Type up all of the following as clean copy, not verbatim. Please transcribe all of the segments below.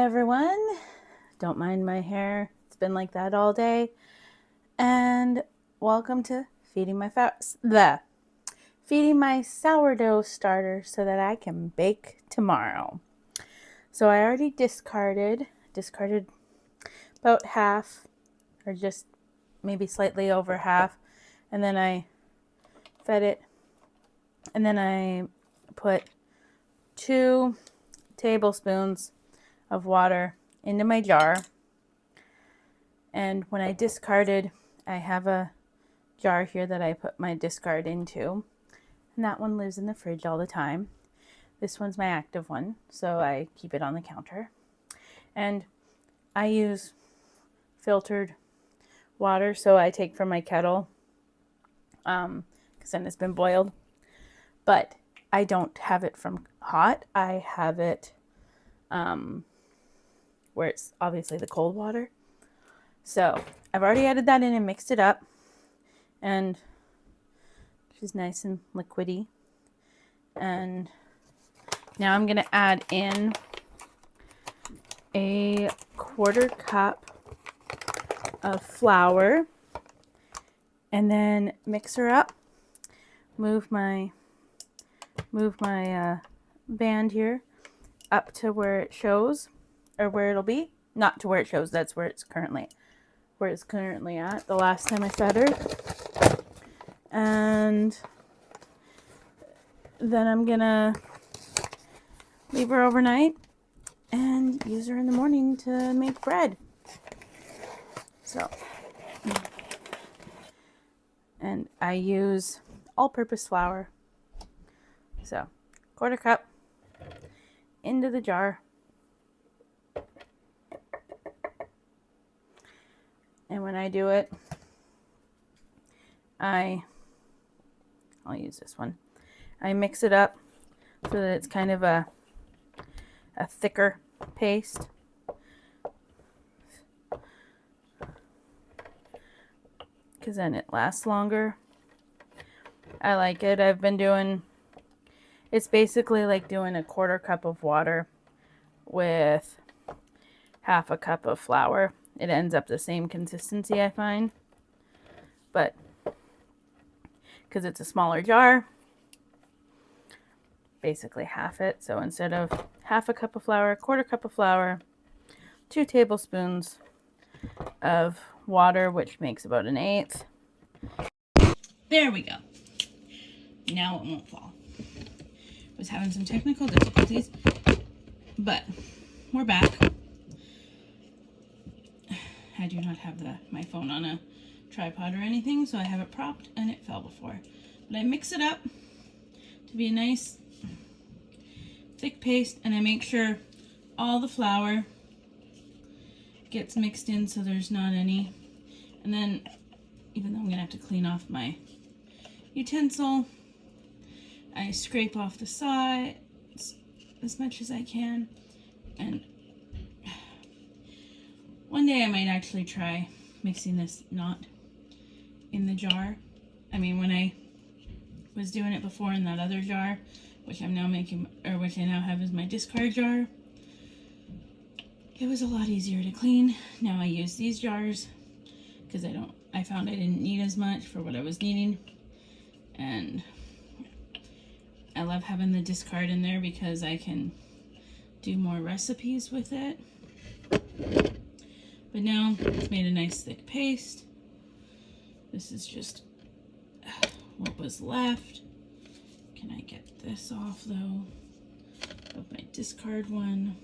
everyone. Don't mind my hair. It's been like that all day. And welcome to feeding my sourdough starter so that I can bake tomorrow. So I already discarded about half, or just maybe slightly over half, and then I fed it, and then I put 2 tablespoons of water into my jar. And when I discarded, I have a jar here that I put my discard into, and that one lives in the fridge all the time. This one's my active one, so I keep it on the counter. And I use filtered water, so I take from my kettle, because then it's been boiled. But I don't have it from hot. I have it where it's obviously the cold water. So I've already added that in and mixed it up, and she's nice and liquidy. And now I'm going to add in a 1/4 cup of flour, and then mix her up. Move my band here up to where it shows, or where it'll be. Not to where it shows, that's where it's currently at the last time I fed her. And then I'm gonna leave her overnight and use her in the morning to make bread. So, and I use all-purpose flour. So 1/4 cup into the jar. And when I do it, I'll use this one. I mix it up so that it's kind of a thicker paste. Because then it lasts longer. I like it. It's basically like doing a 1/4 cup of water with 1/2 cup of flour. It ends up the same consistency, I find. But because it's a smaller jar, basically half it. So instead of 1/2 cup of flour, 1/4 cup of flour, 2 tablespoons of water, which makes about 1/8. There we go. Now it won't fall. Was having some technical difficulties, but we're back. I do not have my phone on a tripod or anything, so I have it propped, and it fell before. But I mix it up to be a nice thick paste, and I make sure all the flour gets mixed in so there's not any. And then, even though I'm gonna have to clean off my utensil, I scrape off the sides as much as I can. And one day I might actually try mixing this not in the jar. I mean, when I was doing it before in that other jar, which I'm now making, or which I now have as my discard jar, it was a lot easier to clean. Now I use these jars because I found I didn't need as much for what I was needing. And I love having the discard in there because I can do more recipes with it. But now it's made a nice thick paste. This is just what was left. Can I get this off though of my discard one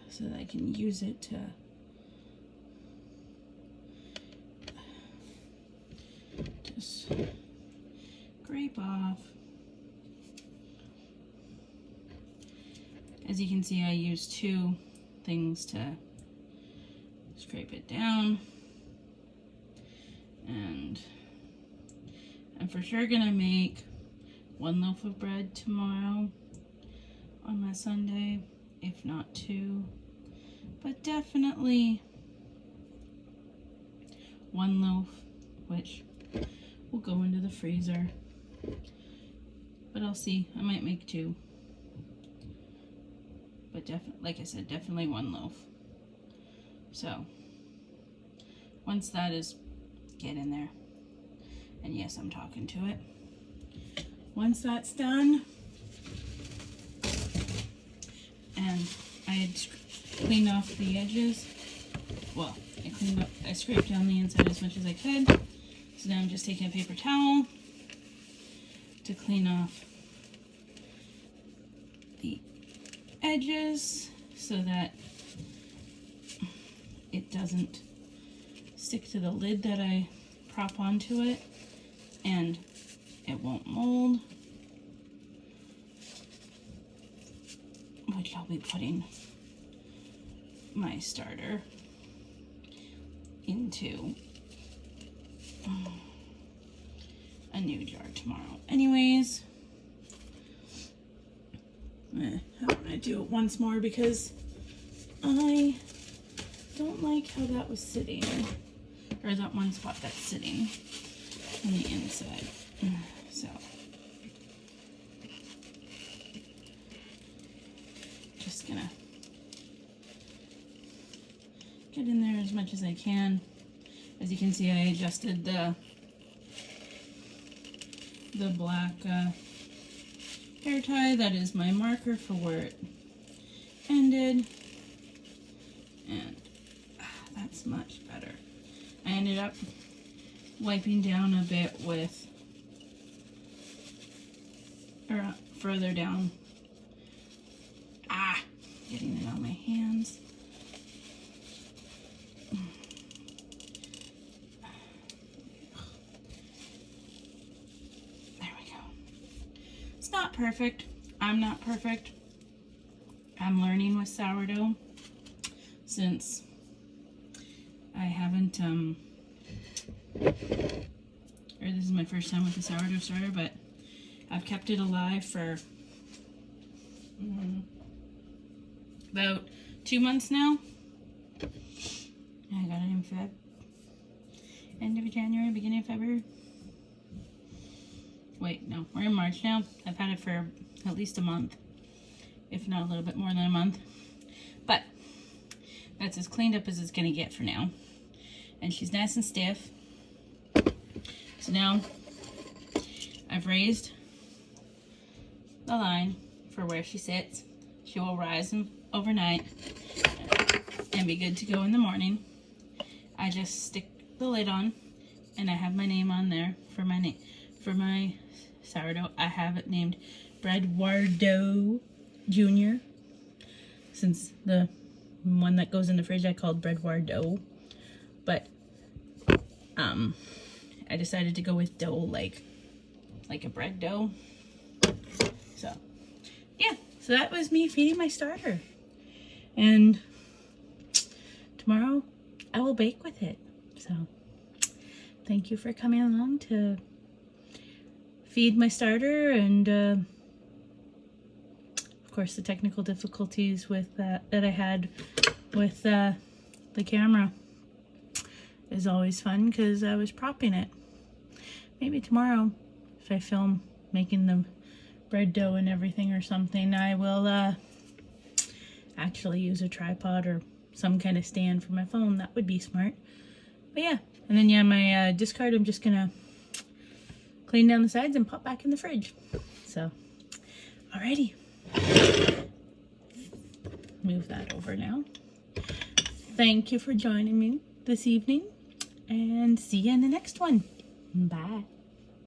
so that I can use it to just scrape off. As you can see, I use 2 things to scrape it down. And I'm for sure gonna make 1 loaf of bread tomorrow on my Sunday, if not 2, but definitely 1 loaf, which will go into the freezer. But I'll see, I might make 2. but definitely, like I said, definitely 1 loaf. So once that is, get in there, and yes, I'm talking to it. Once that's done, and I had cleaned off the edges, well, I scraped down the inside as much as I could. So now I'm just taking a paper towel to clean off the edges so that it doesn't stick to the lid that I prop onto it, and it won't mold, which I'll be putting my starter into a new jar tomorrow. Anyways, I'm gonna do it once more because I don't like how that was sitting, or that one spot that's sitting on the inside. So just gonna get in there as much as I can. As you can see, I adjusted the black hair tie. That is my marker for where it ended, and that's much better. I ended up wiping down a bit with, or further down, getting it on my hands. Not perfect. I'm not perfect. I'm learning with sourdough since I haven't or this is my first time with the sourdough starter, but I've kept it alive for about 2 months now. I got it in end of January, beginning of February. Wait, no, we're in March now. I've had it for at least a month, if not a little bit more than a month. But that's as cleaned up as it's gonna get for now. And she's nice and stiff. So now I've raised the line for where she sits. She will rise overnight and be good to go in the morning. I just stick the lid on, and I have my name on there for my sourdough. I have it named Breadwardo Jr. Since the one that goes in the fridge I called Breadwardo, but I decided to go with dough like a bread dough. So yeah, so that was me feeding my starter, and tomorrow I will bake with it. So thank you for coming along to feed my starter, and of course the technical difficulties with that I had with the camera is always fun because I was propping it. Maybe tomorrow, if I film making the bread dough and everything or something, I will actually use a tripod or some kind of stand for my phone. That would be smart. But yeah, and then yeah, my discard, I'm just gonna clean down the sides and pop back in the fridge. So, alrighty. Move that over now. Thank you for joining me this evening, and see you in the next one. Bye.